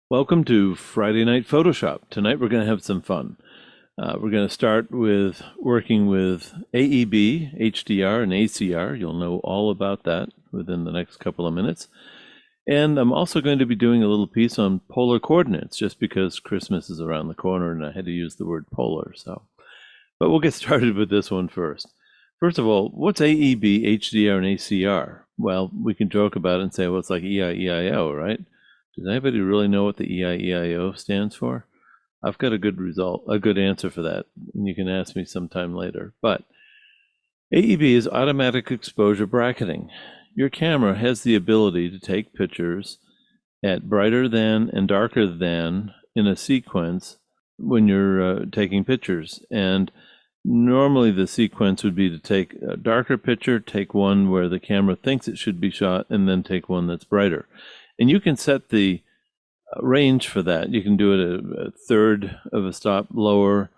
Welcome to Friday Night Photoshop. Tonight we're going to have some fun. We're going to start with working with AEB, HDR, and ACR. You'll know all about that within the next couple of minutes. And I'm also going to be doing a little piece on polar coordinates, just because Christmas is around the corner and I had to use the word polar. But we'll get started with this one first. First of all, what's AEB, HDR, and ACR? Well, we can joke about it and say, well, it's like EIEIO, right? Does anybody really know what the EIEIO stands for? I've got a good answer for that, and you can ask me sometime later. But AEB is automatic exposure bracketing. Your camera has the ability to take pictures at brighter than and darker than in a sequence when you're taking pictures. And normally the sequence would be to take a darker picture, take one where the camera thinks it should be shot, and then take one that's brighter. And you can set the range for that. You can do it a third of a stop lower,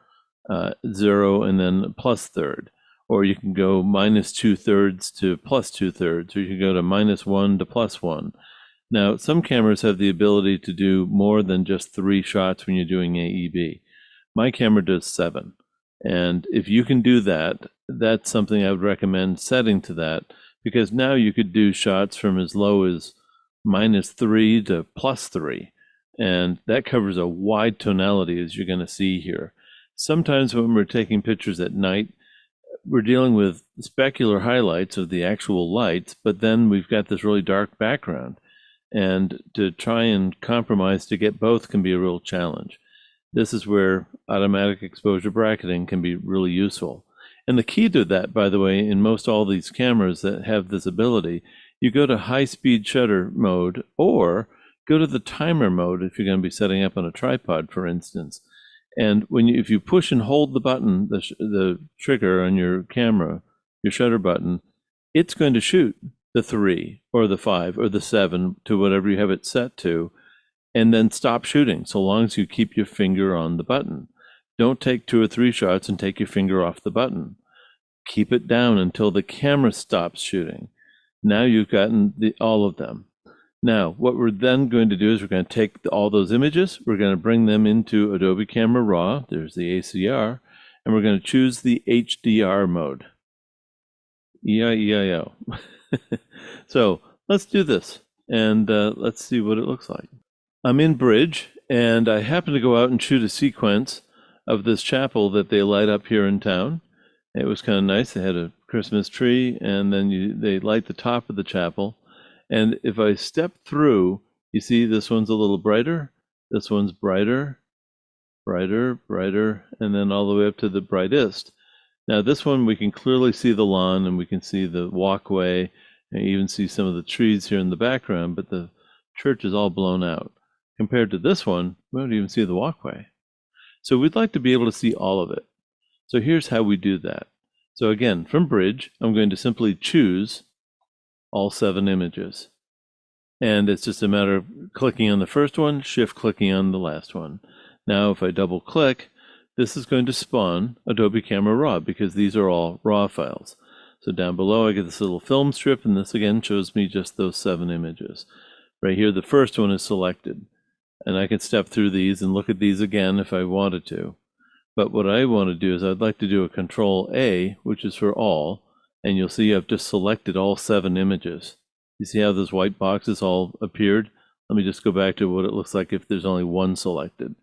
0, and then plus third. Or you can go minus 2/3 to plus 2/3, or you can go to -1 to +1. Now, some cameras have the ability to do more than just 3 shots when you're doing AEB. My camera does 7. And if you can do that, that's something I would recommend setting to that, because now you could do shots from as low as -3 to +3. And that covers a wide tonality, as you're going to see here. Sometimes when we're taking pictures at night, we're dealing with specular highlights of the actual lights, but then we've got this really dark background. And to try and compromise to get both can be a real challenge. This is where automatic exposure bracketing can be really useful. And the key to that, by the way, in most all these cameras that have this ability, you go to high-speed shutter mode, or go to the timer mode if you're going to be setting up on a tripod, for instance. And if you push and hold the button, the trigger on your camera, your shutter button, it's going to shoot the 3 or the 5 or the 7 to whatever you have it set to, and then stop shooting so long as you keep your finger on the button. Don't take 2 or 3 shots and take your finger off the button. Keep it down until the camera stops shooting. Now you've gotten all of them. Now, what we're then going to do is we're going to take all those images, we're going to bring them into Adobe Camera Raw, there's the ACR, and we're going to choose the HDR mode. EIEIO. So let's do this, and let's see what it looks like. I'm in Bridge, and I happen to go out and shoot a sequence of this chapel that they light up here in town. It was kind of nice. They had a Christmas tree, and then they light the top of the chapel. And if I step through, you see this one's a little brighter, this one's brighter, brighter, brighter, and then all the way up to the brightest. Now this one, we can clearly see the lawn, and we can see the walkway, and even see some of the trees here in the background, but the church is all blown out. Compared to this one, we don't even see the walkway. So we'd like to be able to see all of it. So here's how we do that. So again, from Bridge, I'm going to simply choose all 7 images. And it's just a matter of clicking on the first one, shift clicking on the last one. Now, if I double click, this is going to spawn Adobe Camera Raw, because these are all RAW files. So down below, I get this little film strip, and this again shows me just those 7 images. Right here, the first one is selected. And I can step through these and look at these again if I wanted to. But what I want to do is I'd like to do a Control A, which is for all, and you'll see I've just selected all 7 images. You see how those white boxes all appeared? Let me just go back to what it looks like if there's only one selected.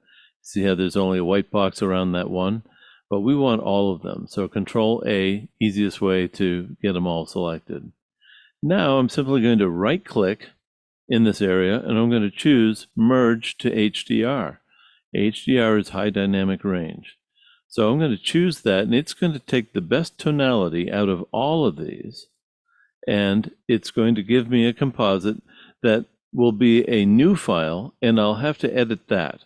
See how there's only a white box around that one? But we want all of them. So Control A, easiest way to get them all selected. Now I'm simply going to right click in this area, and I'm going to choose Merge to HDR. HDR is high dynamic range. So I'm going to choose that, and it's going to take the best tonality out of all of these, and it's going to give me a composite that will be a new file, and I'll have to edit that.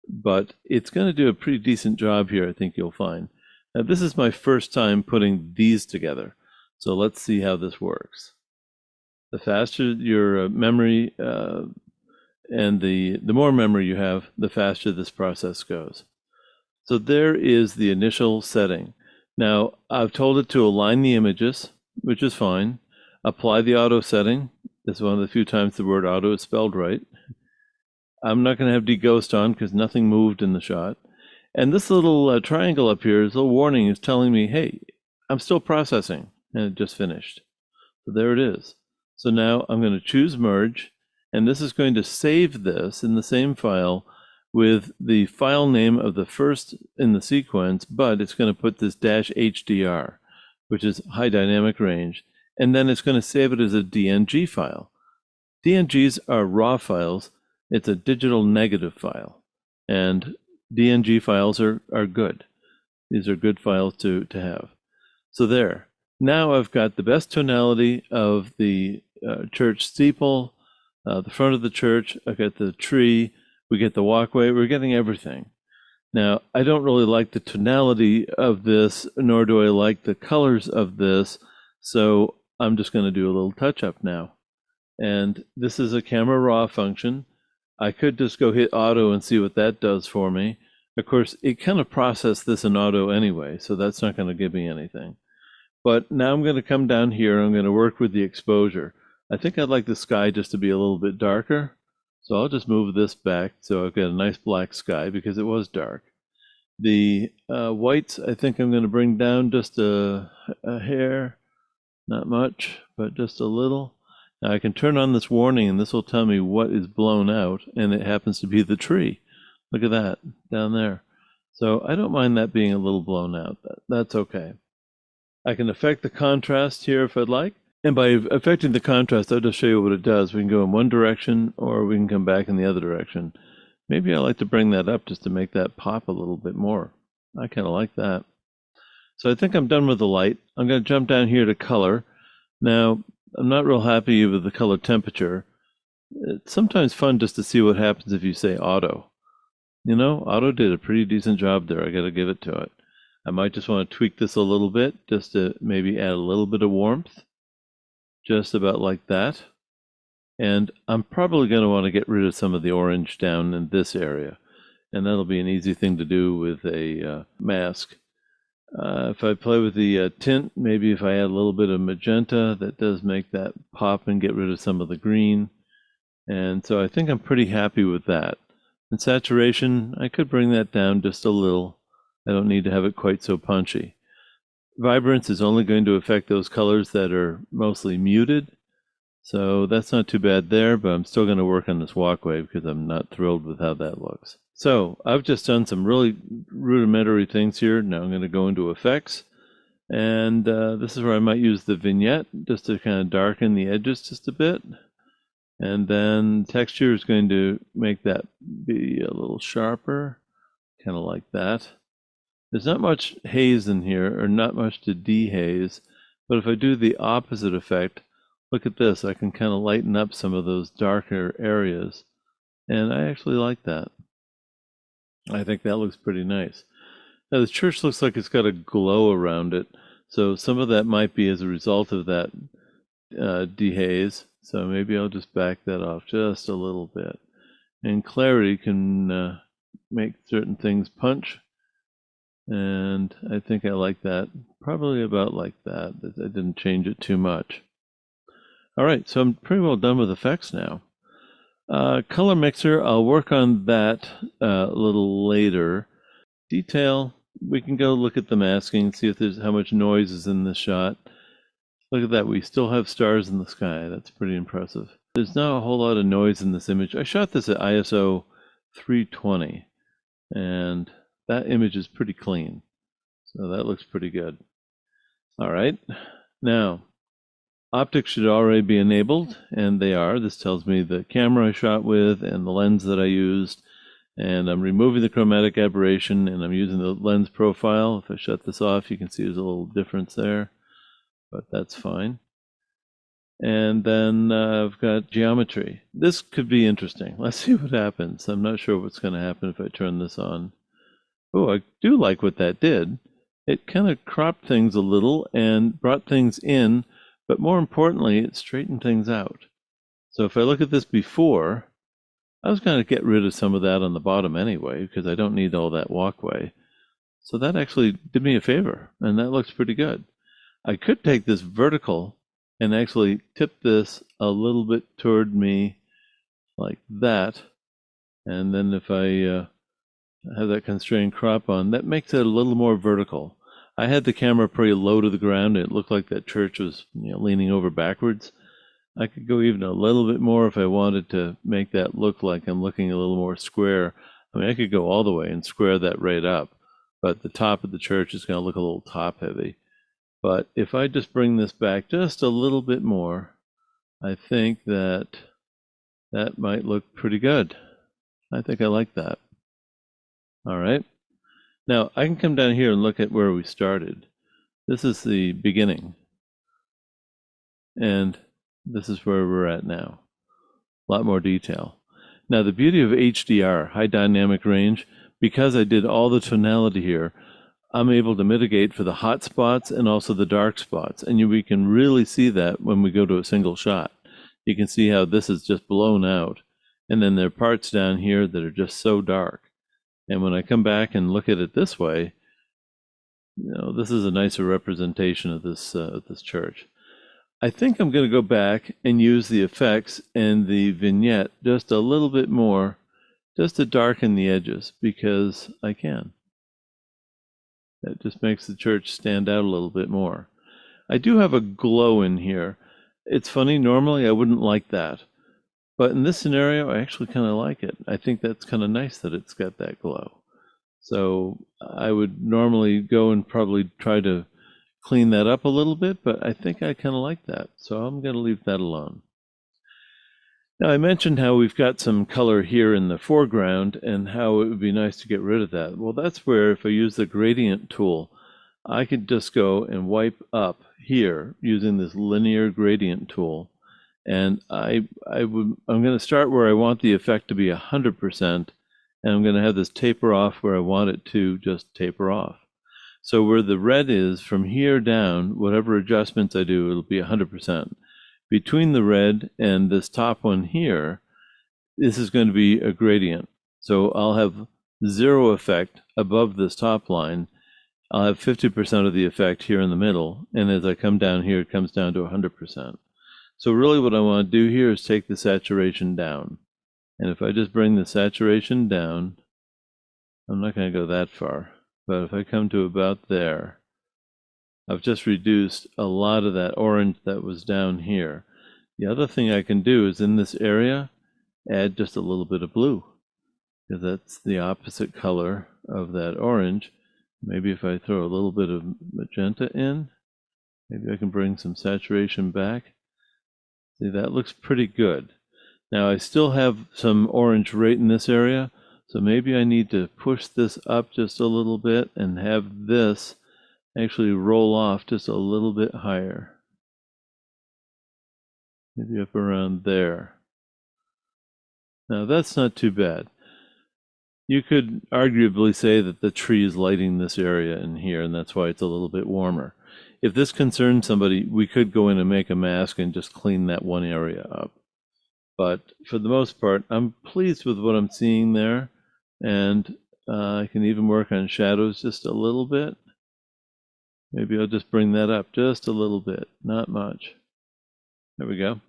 But it's going to do a pretty decent job here, I think you'll find. Now, this is my first time putting these together, so let's see how this works. The faster your memory and the more memory you have, the faster this process goes. So there is the initial setting. Now, I've told it to align the images, which is fine. Apply the auto setting. This is one of the few times the word auto is spelled right. I'm not going to have deghost on because nothing moved in the shot. And this little triangle up here, this little warning is telling me, hey, I'm still processing, and it just finished. So there it is. So now I'm going to choose merge, and this is going to save this in the same file with the file name of the first in the sequence, but it's going to put this -HDR, which is high dynamic range, and then it's going to save it as a DNG file. DNGs are raw files. It's a digital negative file, and DNG files are good. These are good files to have. So there. Now I've got the best tonality of the church steeple, the front of the church. I've got the tree. We get the walkway. We're getting everything. Now, I don't really like the tonality of this, nor do I like the colors of this. So I'm just going to do a little touch up now. And this is a camera raw function. I could just go hit auto and see what that does for me. Of course, it kind of processed this in auto anyway, so that's not going to give me anything. But now I'm going to come down here. I'm going to work with the exposure. I think I'd like the sky just to be a little bit darker. So I'll just move this back so I've got a nice black sky because it was dark. The whites, I think I'm going to bring down just a hair. Not much, but just a little. Now I can turn on this warning and this will tell me what is blown out, and it happens to be the tree. Look at that down there. So I don't mind that being a little blown out. That's okay. I can affect the contrast here if I'd like. And by affecting the contrast, I'll just show you what it does. We can go in one direction or we can come back in the other direction. Maybe I like to bring that up just to make that pop a little bit more. I kind of like that. So I think I'm done with the light. I'm going to jump down here to color. Now, I'm not real happy with the color temperature. It's sometimes fun just to see what happens if you say auto. You know, auto did a pretty decent job there. I got to give it to it. I might just want to tweak this a little bit just to maybe add a little bit of warmth. Just about like that. And I'm probably going to want to get rid of some of the orange down in this area. And that'll be an easy thing to do with a mask. If I play with the tint, maybe if I add a little bit of magenta, that does make that pop and get rid of some of the green. And so I think I'm pretty happy with that. And saturation, I could bring that down just a little. I don't need to have it quite so punchy. Vibrance is only going to affect those colors that are mostly muted. So that's not too bad there, but I'm still going to work on this walkway because I'm not thrilled with how that looks. So I've just done some really rudimentary things here. Now I'm going to go into effects. And this is where I might use the vignette just to kind of darken the edges just a bit. And then texture is going to make that be a little sharper, kind of like that. There's not much haze in here, or not much to dehaze, but if I do the opposite effect, look at this, I can kind of lighten up some of those darker areas, and I actually like that. I think that looks pretty nice. Now the church looks like it's got a glow around it, so some of that might be as a result of that dehaze, so maybe I'll just back that off just a little bit. And clarity can make certain things punch. And I think I like that, probably about like that. I didn't change it too much. All right, so I'm pretty well done with effects now. Color mixer, I'll work on that a little later. Detail, we can go look at the masking, see if there's how much noise is in this shot. Look at that, we still have stars in the sky. That's pretty impressive. There's not a whole lot of noise in this image. I shot this at ISO 320, and that image is pretty clean. So that looks pretty good. All right. Now, optics should already be enabled, and they are. This tells me the camera I shot with and the lens that I used. And I'm removing the chromatic aberration, and I'm using the lens profile. If I shut this off, you can see there's a little difference there, but that's fine. And then I've got geometry. This could be interesting. Let's see what happens. I'm not sure what's going to happen if I turn this on. Oh, I do like what that did. It kind of cropped things a little and brought things in, but more importantly, it straightened things out. So if I look at this before, I was going to get rid of some of that on the bottom anyway, because I don't need all that walkway. So that actually did me a favor, and that looks pretty good. I could take this vertical and actually tip this a little bit toward me like that. And then if I have that constrained crop on, that makes it a little more vertical. I had the camera pretty low to the ground. It looked like that church was, leaning over backwards. I could go even a little bit more if I wanted to make that look like I'm looking a little more square. I mean, I could go all the way and square that right up, but the top of the church is going to look a little top heavy. But if I just bring this back just a little bit more, I think that that might look pretty good. I think I like that. All right. Now I can come down here and look at where we started. This is the beginning. And this is where we're at now. A lot more detail. Now the beauty of HDR, high dynamic range, because I did all the tonality here, I'm able to mitigate for the hot spots and also the dark spots. And we can really see that when we go to a single shot. You can see how this is just blown out. And then there are parts down here that are just so dark. And when I come back and look at it this way, this is a nicer representation of this church. I think I'm going to go back and use the effects and the vignette just a little bit more, just to darken the edges, because I can. That just makes the church stand out a little bit more. I do have a glow in here. It's funny, normally I wouldn't like that. But in this scenario, I actually kind of like it. I think that's kind of nice that it's got that glow. So I would normally go and probably try to clean that up a little bit, but I think I kind of like that. So I'm going to leave that alone. Now I mentioned how we've got some color here in the foreground and how it would be nice to get rid of that. Well, that's where if I use the gradient tool, I could just go and wipe up here using this linear gradient tool. And I'm going to start where I want the effect to be 100%, and I'm going to have this taper off where I want it to just taper off. So where the red is, from here down, whatever adjustments I do, it'll be 100%. Between the red and this top one here, this is going to be a gradient. So I'll have 0 effect above this top line. I'll have 50% of the effect here in the middle. And as I come down here, it comes down to 100%. So really what I want to do here is take the saturation down. And if I just bring the saturation down, I'm not going to go that far. But if I come to about there, I've just reduced a lot of that orange that was down here. The other thing I can do is in this area, add just a little bit of blue, because that's the opposite color of that orange. Maybe if I throw a little bit of magenta in, maybe I can bring some saturation back. See, that looks pretty good. Now I still have some orange right in this area, so maybe I need to push this up just a little bit and have this actually roll off just a little bit higher. Maybe up around there. Now that's not too bad. You could arguably say that the tree is lighting this area in here, and that's why it's a little bit warmer. If this concerns somebody, we could go in and make a mask and just clean that one area up. But for the most part, I'm pleased with what I'm seeing there, and I can even work on shadows just a little bit. Maybe I'll just bring that up just a little bit, not much. There we go.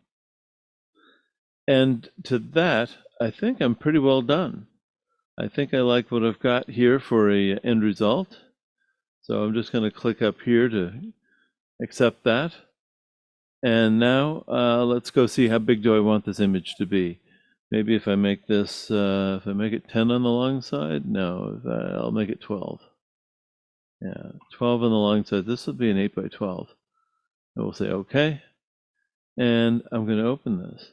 And to that, I think I'm pretty well done. I think I like what I've got here for a end result. So I'm just going to click up here to accept that. And now let's go see how big do I want this image to be. Maybe if I make this, if I make it 10 on the long side, no, I'll make it 12. Yeah, 12 on the long side. This will be an 8 by 12. And we'll say OK. And I'm going to open this.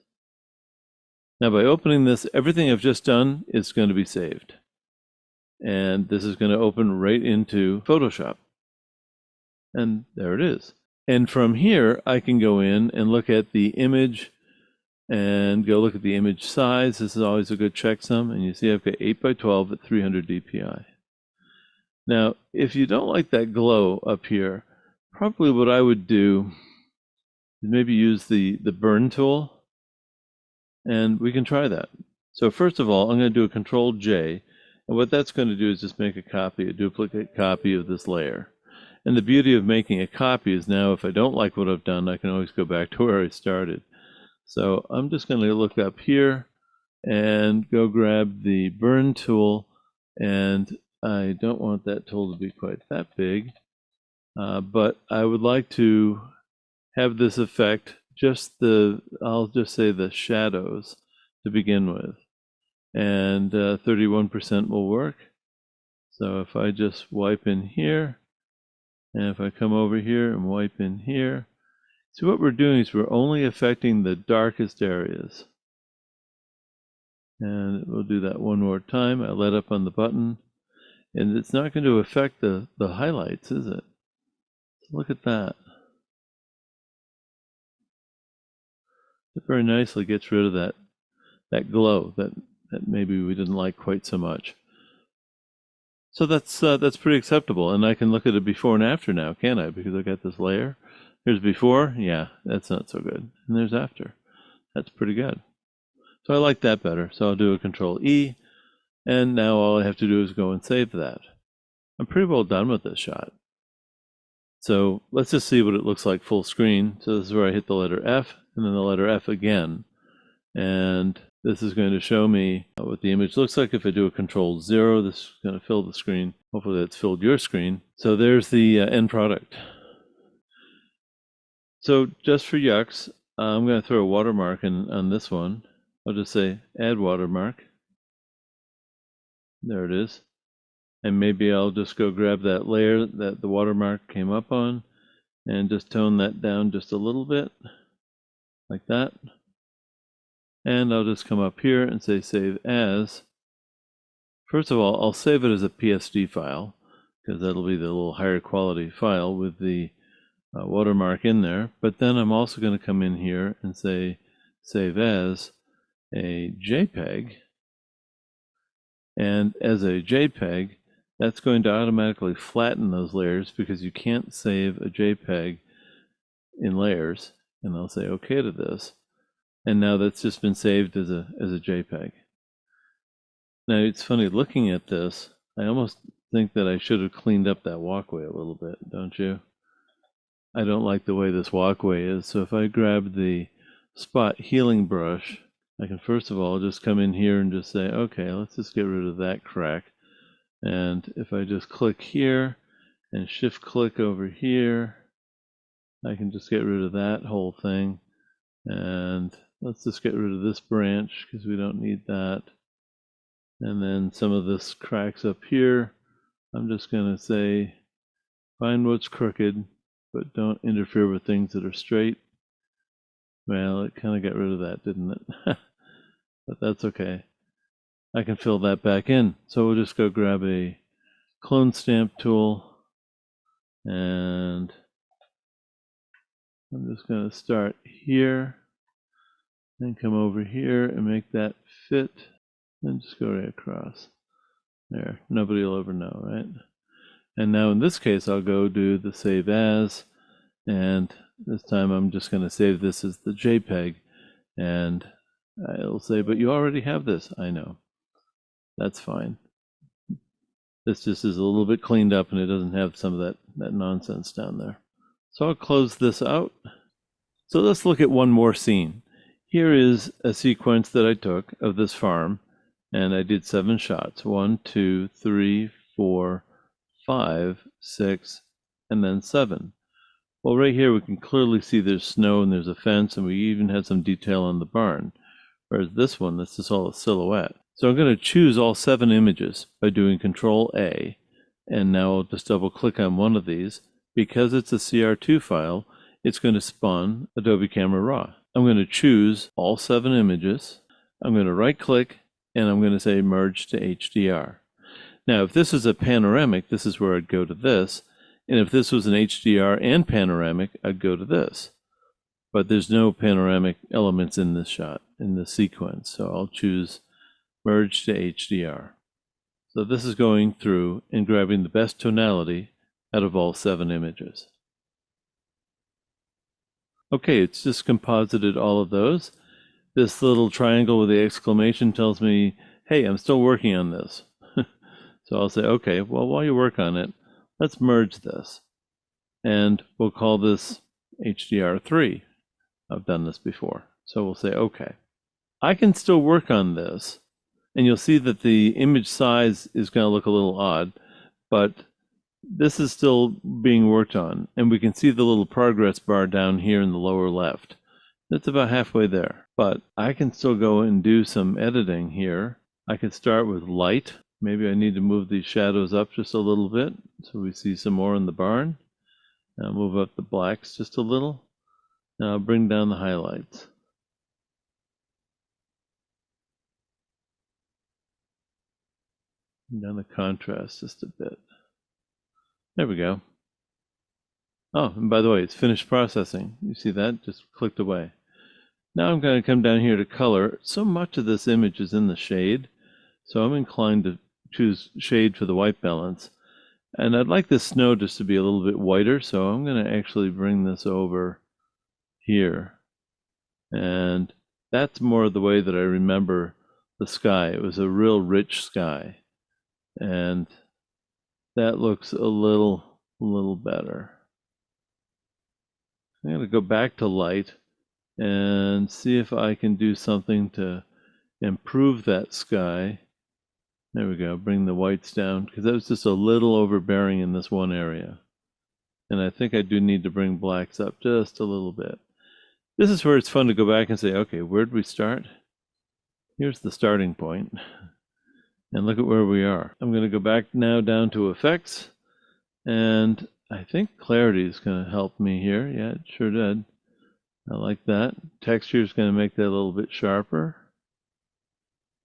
Now by opening this, everything I've just done is going to be saved. And this is going to open right into Photoshop. And there it is. And from here, I can go in and look at the image and go look at the image size. This is always a good checksum. And you see I've got 8 by 12 at 300 dpi. Now, if you don't like that glow up here, probably what I would do is maybe use the burn tool. And we can try that. So first of all, I'm going to do a Control J. And what that's going to do is just make a copy, a duplicate copy of this layer. And the beauty of making a copy is now if I don't like what I've done, I can always go back to where I started. So I'm just going to look up here. and go grab the burn tool, and I don't want that tool to be quite that big, but I would like to have this affect just I'll just say the shadows to begin with, and 31% will work. So if I just wipe in here, and if I come over here and wipe in here, so what we're doing is we're only affecting the darkest areas. And we'll do that one more time. I let up on the button, and it's not going to affect the highlights, is it? Look at that. It very nicely gets rid of that glow that maybe we didn't like quite so much. So that's pretty acceptable, and I can look at it before and after now, can't I? Because I got this layer. Here's before, yeah, that's not so good. And there's after. That's pretty good. So I like that better. So I'll do a Control E, and now all I have to do is go and save that. I'm pretty well done with this shot. So let's just see what it looks like full screen. So this is where I hit the letter F, and then the letter F again. And this is going to show me what the image looks like. If I do a Control 0, this is going to fill the screen. Hopefully that's filled your screen. So there's the end product. So just for yucks, I'm going to throw a watermark on this one. I'll just say add watermark. There it is. And maybe I'll just go grab that layer that the watermark came up on and just tone that down just a little bit, like that. And I'll just come up here and say save as. First of all, I'll save it as a PSD file, because that'll be the little higher quality file with the watermark in there. But then I'm also going to come in here and say save as a JPEG. And as a JPEG, that's going to automatically flatten those layers, because you can't save a JPEG in layers. And I'll say OK to this. And now that's just been saved as a JPEG. Now it's funny, looking at this, I almost think that I should have cleaned up that walkway a little bit, don't you? I don't like the way this walkway is. So if I grab the spot healing brush, I can first of all just come in here and just say, okay, let's just get rid of that crack. And if I just click here and shift click over here, I can just get rid of that whole thing. And let's just get rid of this branch, because we don't need that. And then some of this cracks up here, I'm just going to say, find what's crooked, but don't interfere with things that are straight. Well, it kind of got rid of that, didn't it? But that's okay. I can fill that back in. So we'll just go grab a clone stamp tool, and I'm just going to start here and come over here and make that fit, and just go right across. There, nobody will ever know, right? And now in this case, I'll go do the save as, and this time I'm just going to save this as the JPEG, and it'll say, but you already have this. I know. That's fine. This just is a little bit cleaned up, and it doesn't have some of that nonsense down there. So I'll close this out. So let's look at one more scene. Here is a sequence that I took of this farm, and I did 7 shots. 1, 2, 3, 4, 5, 6, and then 7. Well, right here we can clearly see there's snow and there's a fence, and we even had some detail on the barn. Whereas this one, this is all a silhouette. So I'm going to choose all 7 images by doing Control A, and now I'll just double click on one of these. Because it's a CR2 file, it's going to spawn Adobe Camera Raw. I'm going to choose all 7 images. I'm going to right click, and I'm going to say merge to HDR. Now, if this is a panoramic, this is where I'd go to this. And if this was an HDR and panoramic, I'd go to this. But there's no panoramic elements in this shot, in this sequence. So I'll choose merge to HDR. So this is going through and grabbing the best tonality out of all 7 images. Okay, it's just composited all of those. This little triangle with the exclamation tells me, hey, I'm still working on this. So I'll say, okay, well, while you work on it, let's merge this. And we'll call this HDR3. I've done this before. So we'll say, okay. I can still work on this, and you'll see that the image size is going to look a little odd, but this is still being worked on, and we can see the little progress bar down here in the lower left. It's about halfway there, but I can still go and do some editing here. I could start with light. Maybe I need to move these shadows up just a little bit so we see some more in the barn. I'll move up the blacks just a little. Now I'll bring down the highlights. Bring down the contrast just a bit. There we go. Oh, and by the way, it's finished processing. You see that? Just clicked away. Now I'm going to come down here to color. So much of this image is in the shade, so I'm inclined to choose shade for the white balance. And I'd like this snow just to be a little bit whiter, so I'm going to actually bring this over here. And that's more the way that I remember the sky. It was a real rich sky. And that looks a little better. I'm going to go back to light and see if I can do something to improve that sky. There we go, bring the whites down, because that was just a little overbearing in this one area. And I think I do need to bring blacks up just a little bit. This is where it's fun to go back and say, okay, where'd we start? Here's the starting point. And look at where we are. I'm going to go back now down to effects. And I think clarity is going to help me here. Yeah, it sure did. I like that. Texture is going to make that a little bit sharper.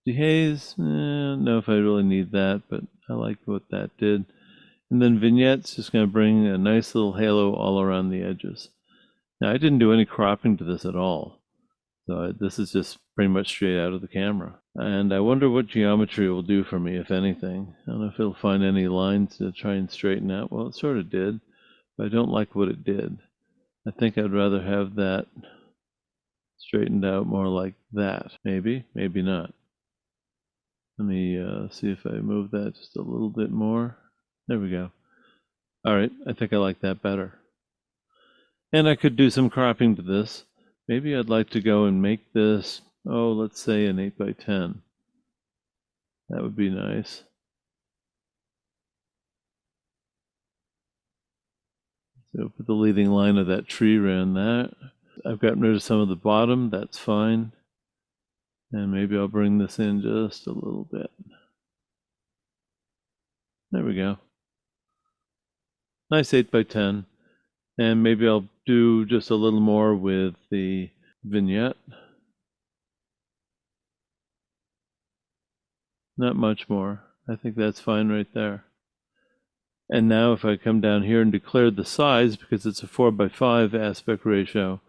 Dehaze, I don't know if I really need that, but I like what that did. And then vignettes, just going to bring a nice little halo all around the edges. Now, I didn't do any cropping to this at all. So this is just pretty much straight out of the camera. And I wonder what geometry will do for me, if anything. I don't know if it'll find any lines to try and straighten out. Well, it sort of did, but I don't like what it did. I think I'd rather have that straightened out more like that. Maybe, maybe not. Let me see if I move that just a little bit more. There we go. All right, I think I like that better. And I could do some cropping to this. Maybe I'd like to go and make this, oh, let's say an 8 by 10. That would be nice. So put the leading line of that tree around that. I've gotten rid of some of the bottom, that's fine. And maybe I'll bring this in just a little bit. There we go. Nice 8 by 10. And maybe I'll do just a little more with the vignette. Not much more. I think that's fine right there. And now if I come down here and declare the size, because it's a 4 by 5 aspect ratio,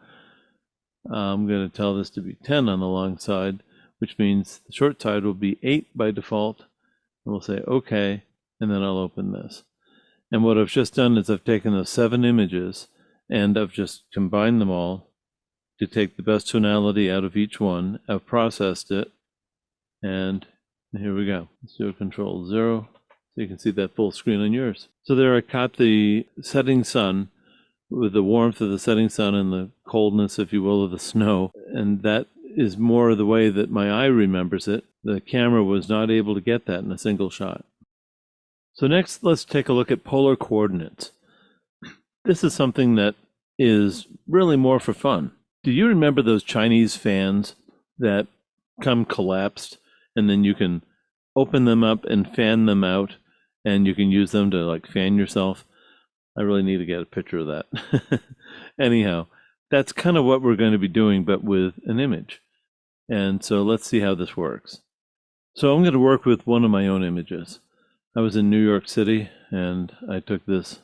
I'm going to tell this to be 10 on the long side, which means the short side will be 8 by default. And we'll say OK, and then I'll open this. And what I've just done is I've taken those 7 images and I've just combined them all to take the best tonality out of each one. I've processed it, and here we go. Let's do a Control 0 so you can see that full screen on yours. So there I caught the setting sun with the warmth of the setting sun and the coldness, if you will, of the snow. And that is more the way that my eye remembers it. The camera was not able to get that in a single shot. So next, let's take a look at polar coordinates. This is something that is really more for fun. Do you remember those Chinese fans that come collapsed, and then you can open them up and fan them out, and you can use them to like fan yourself? I really need to get a picture of that. Anyhow, that's kind of what we're going to be doing, but with an image. And so let's see how this works. So I'm going to work with one of my own images. I was in New York City and I took this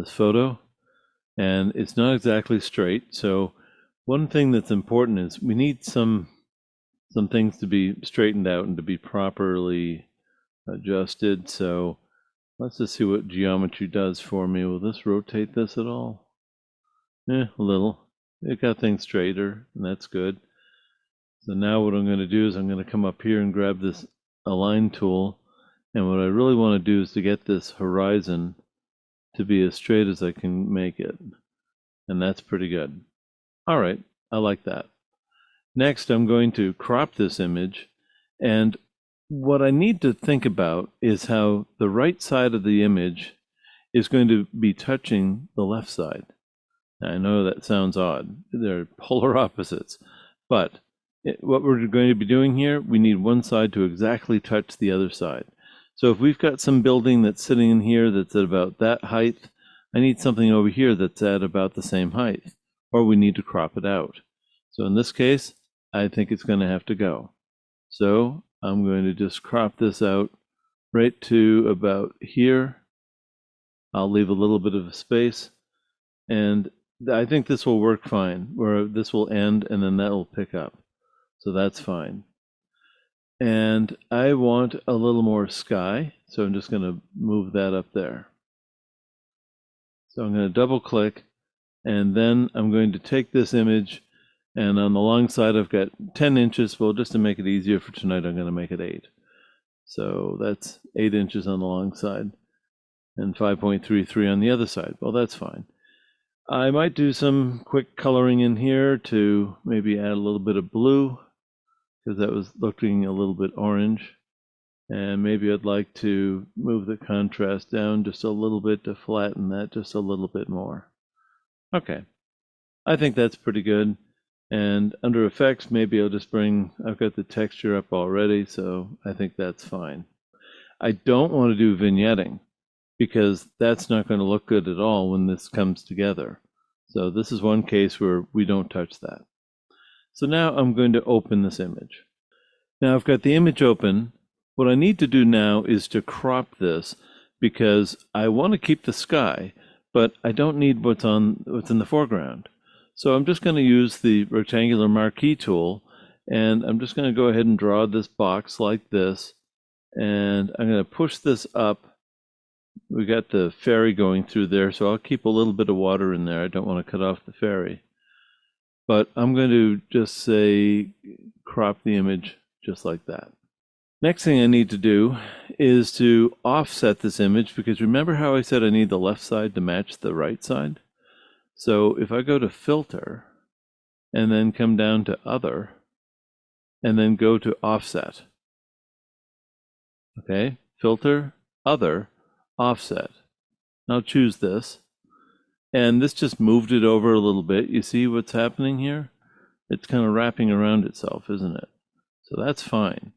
photo, and it's not exactly straight. So one thing that's important is we need some things to be straightened out and to be properly adjusted. So let's just see what geometry does for me. Will this rotate this at all? A little. It got things straighter, and that's good. So now what I'm going to do is I'm going to come up here and grab this align tool. And what I really want to do is to get this horizon to be as straight as I can make it. And that's pretty good. All right, I like that. Next, I'm going to crop this image, and what I need to think about is how the right side of the image is going to be touching the left side. Now, I know that sounds odd. They're polar opposites, but what we're going to be doing here, we need one side to exactly touch the other side. So if we've got some building that's sitting in here that's at about that height, I need something over here that's at about the same height, or we need to crop it out. So in this case, I think it's going to have to go. So I'm going to just crop this out right to about here. I'll leave a little bit of a space, and I think this will work fine, where this will end and then that will pick up. So that's fine. And I want a little more sky, so I'm just going to move that up there. So I'm going to double click, and then I'm going to take this image, and on the long side I've got 10 inches. Well, just to make it easier for tonight, I'm going to make it 8. So that's 8 inches on the long side and 5.33 on the other side. Well, that's fine. I might do some quick coloring in here to maybe add a little bit of blue, because that was looking a little bit orange. And maybe I'd like to move the contrast down just a little bit to flatten that just a little bit more. Okay, I think that's pretty good. And under effects, maybe I'll just I've got the texture up already, so I think that's fine. I don't want to do vignetting, because that's not going to look good at all when this comes together. So this is one case where we don't touch that. So now I'm going to open this image. Now I've got the image open. What I need to do now is to crop this, because I want to keep the sky, but I don't need what's in the foreground. So I'm just going to use the rectangular marquee tool, and I'm just going to go ahead and draw this box like this, and I'm going to push this up. We got the ferry going through there, so I'll keep a little bit of water in there. I don't want to cut off the ferry. But I'm going to just say crop the image just like that. Next thing I need to do is to offset this image, because remember how I said I need the left side to match the right side? So if I go to Filter, and then come down to Other, and then go to Offset. Okay, Filter, Other, Offset. I'll choose this. And this just moved it over a little bit. You see what's happening here? It's kind of wrapping around itself, isn't it? So that's fine.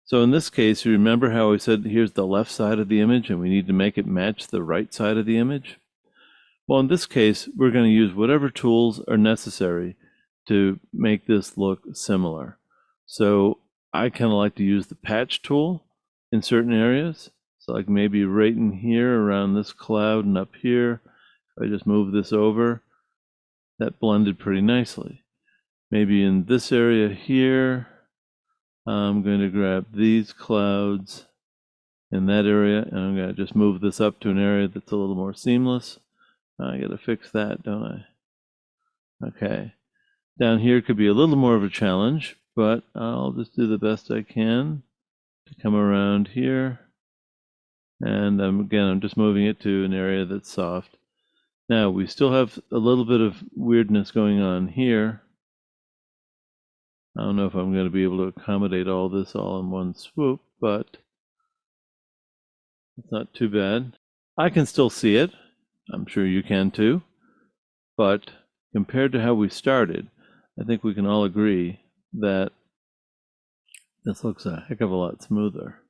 So in this case, you remember how I said here's the left side of the image and we need to make it match the right side of the image? Well, in this case, we're going to use whatever tools are necessary to make this look similar. So I kind of like to use the patch tool in certain areas. So like maybe right in here around this cloud and up here, I just move this over, that blended pretty nicely. Maybe in this area here, I'm going to grab these clouds in that area, and I'm going to just move this up to an area that's a little more seamless. I got to fix that, don't I? Okay. Down here could be a little more of a challenge, but I'll just do the best I can to come around here. And again, I'm just moving it to an area that's soft. Now, we still have a little bit of weirdness going on here. I don't know if I'm going to be able to accommodate all this all in one swoop, but it's not too bad. I can still see it. I'm sure you can too. But compared to how we started, I think we can all agree that this looks a heck of a lot smoother.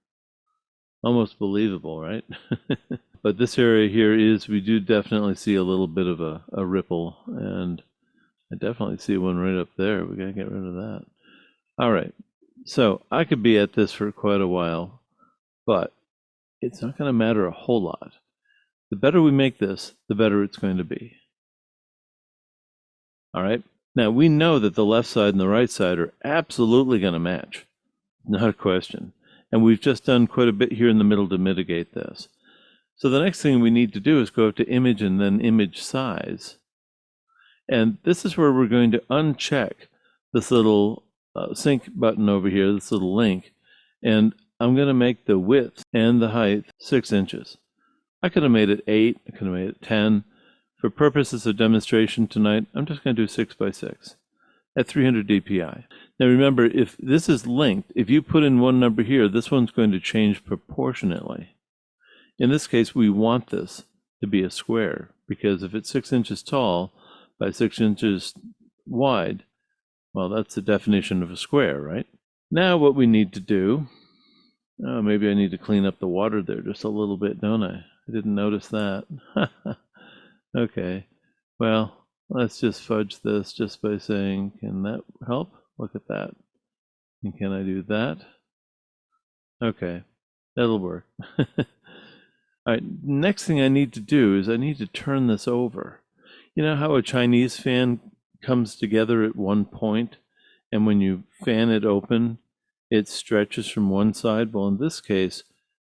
Almost believable, right? But this area here we do definitely see a little bit of a ripple, and I definitely see one right up there. We gotta get rid of that. All right, so I could be at this for quite a while, but it's not gonna matter a whole lot. The better we make this, the better it's going to be. All right, now we know that the left side and the right side are absolutely gonna match, not a question. And we've just done quite a bit here in the middle to mitigate this. So the next thing we need to do is go up to Image and then Image Size. And this is where we're going to uncheck this little sync button over here, this little link. And I'm going to make the width and the height 6 inches. I could have made it 8, I could have made it 10. For purposes of demonstration tonight, I'm just going to do 6 by 6. at 300 dpi. Now remember, if this is linked, if you put in one number here, this one's going to change proportionately. In this case, we want this to be a square, because if it's 6 inches tall by 6 inches wide, well, that's the definition of a square, right? Now what we need to do, maybe I need to clean up the water there just a little bit, don't I? I didn't notice that. Okay, well, let's just fudge this just by saying, can that help? Look at that. And can I do that? Okay, that'll work. All right, next thing I need to do is I need to turn this over. You know how a Chinese fan comes together at one point, and when you fan it open, it stretches from one side? Well, in this case,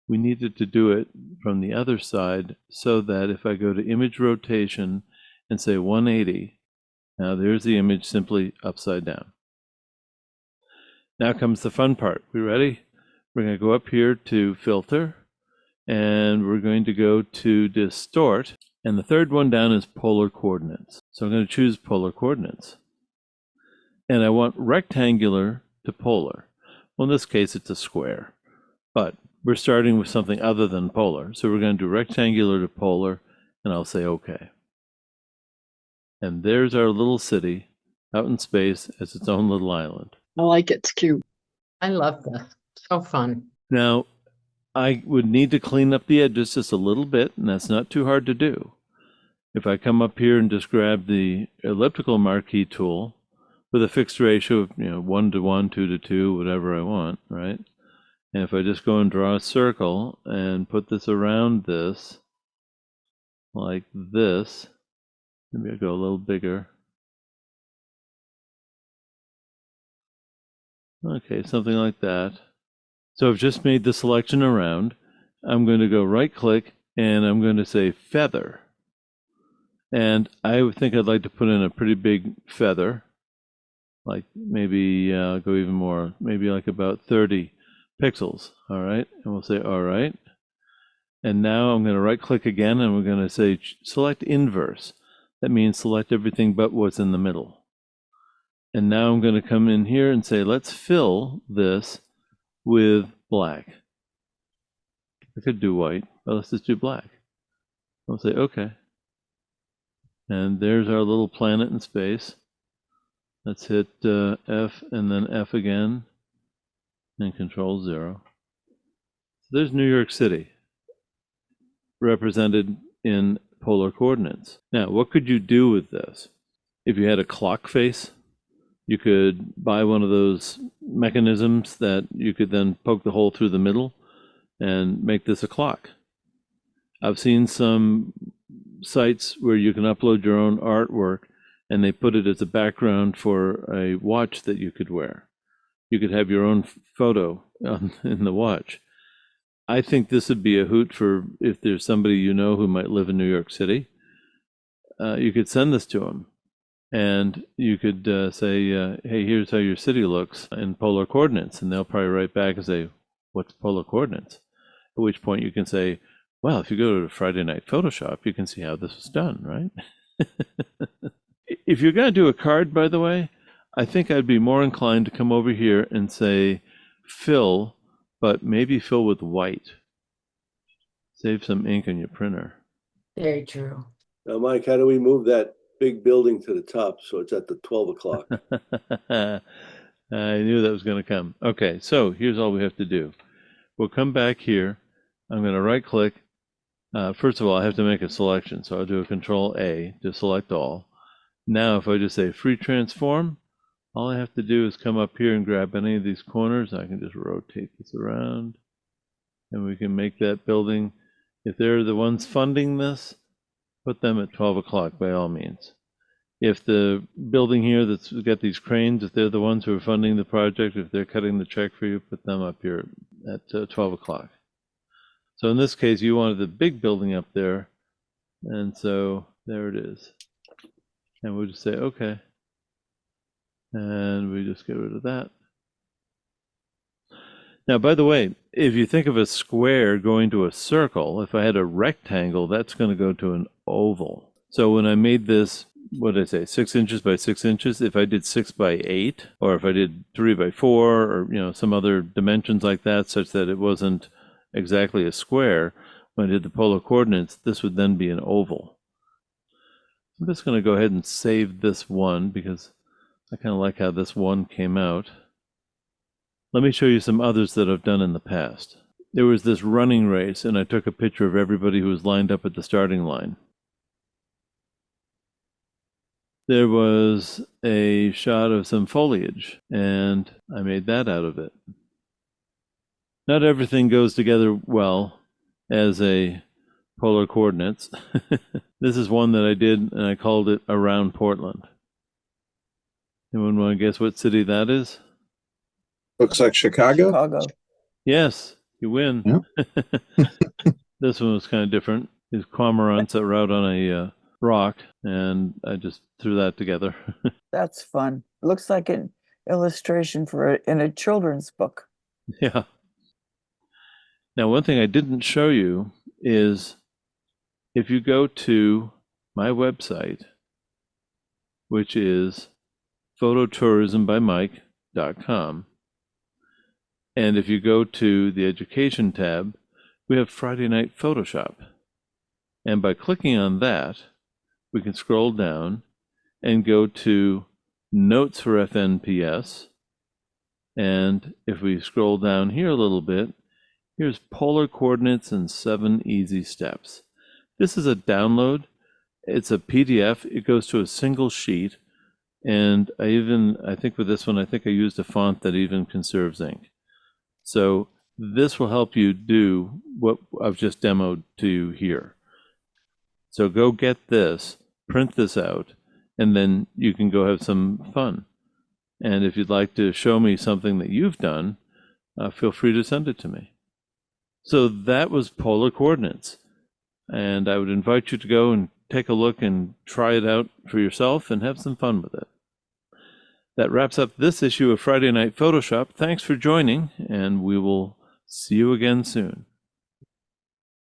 we needed to do it from the other side, so that if I go to image rotation and say 180, now there's the image simply upside down. Now comes the fun part. We ready? We're going to go up here to filter, and we're going to go to distort, and the third one down is polar coordinates. So I'm going to choose polar coordinates. And I want rectangular to polar. Well, in this case, it's a square, but we're starting with something other than polar. So we're going to do rectangular to polar, and I'll say OK. And there's our little city out in space as its own little island. I like it. It's cute. I love this. So fun. Now, I would need to clean up the edges just a little bit, and that's not too hard to do. If I come up here and just grab the elliptical marquee tool with a fixed ratio of 1 to 1, 2 to 2, whatever I want, right? And if I just go and draw a circle and put this around this, like this, maybe I'll go a little bigger. Okay, something like that. So I've just made the selection around. I'm going to go right click and I'm going to say feather. And I think I'd like to put in a pretty big feather, like maybe go even more, maybe like about 30 pixels. All right, and we'll say all right. And now I'm going to right click again and we're going to say select inverse. That means select everything but what's in the middle. And now I'm going to come in here and say let's fill this with black. I could do white, but let's just do black. I'll say okay. And there's our little planet in space. Let's hit F and then F again and Control 0. So there's New York City represented in polar coordinates. Now, what could you do with this? If you had a clock face, you could buy one of those mechanisms that you could then poke the hole through the middle and make this a clock. I've seen some sites where you can upload your own artwork and they put it as a background for a watch that you could wear. You could have your own photo in the watch. I think this would be a hoot for if there's somebody you know who might live in New York City. You could send this to them and you could say, hey, here's how your city looks in polar coordinates. And they'll probably write back and say, what's polar coordinates? At which point you can say, well, if you go to Friday Night Photoshop, you can see how this was done, right? If you're going to do a card, by the way, I think I'd be more inclined to come over here and say fill, but maybe fill with white. Save some ink on your printer. Very true. Now, Mike, how do we move that big building to the top so it's at the 12 o'clock? I knew that was going to come. Okay, so here's all we have to do. We'll come back here. I'm going to right click. First of all, I have to make a selection, so I'll do a Control A to select all. Now, if I just say free transform, all I have to do is come up here and grab any of these corners. I can just rotate this around, and we can make that building. If they're the ones funding this, put them at 12 o'clock by all means. If the building here that's got these cranes, if they're the ones who are funding the project, if they're cutting the check for you, put them up here at 12 o'clock. So in this case, you wanted the big building up there, and so there it is. And we'll just say, okay. And we just get rid of that. Now, by the way, if you think of a square going to a circle, if I had a rectangle, that's going to go to an oval. So when I made this what did I say, 6 inches by 6 inches. If I did 6 by 8, or if I did 3 by 4, or some other dimensions like that, such that it wasn't exactly a square, when I did the polar coordinates, this would then be an oval. I'm just going to go ahead and save this one because I kind of like how this one came out. Let me show you some others that I've done in the past. There was this running race, and I took a picture of everybody who was lined up at the starting line. There was a shot of some foliage, and I made that out of it. Not everything goes together well as a polar coordinates. This is one that I did, and I called it Around Portland. Anyone want to guess what city that is? Looks like Chicago. Chicago. Yes, you win. Yeah. This one was kind of different. These cormorants that were out on a rock, and I just threw that together. That's fun. Looks like an illustration in a children's book. Yeah. Now, one thing I didn't show you is if you go to my website, which is phototourismbymike.com, and if you go to the education tab, we have Friday Night Photoshop. And by clicking on that, we can scroll down and go to Notes for FNPS. And if we scroll down here a little bit, here's Polar Coordinates and 7 Easy Steps. This is a download. It's a PDF. It goes to a single sheet. And I think with this one, I think I used a font that even conserves ink. So this will help you do what I've just demoed to you here. So go get this, print this out, and then you can go have some fun. And if you'd like to show me something that you've done, feel free to send it to me. So that was polar coordinates. And I would invite you to go and take a look and try it out for yourself and have some fun with it. That wraps up this issue of Friday Night Photoshop. Thanks for joining, and we will see you again soon.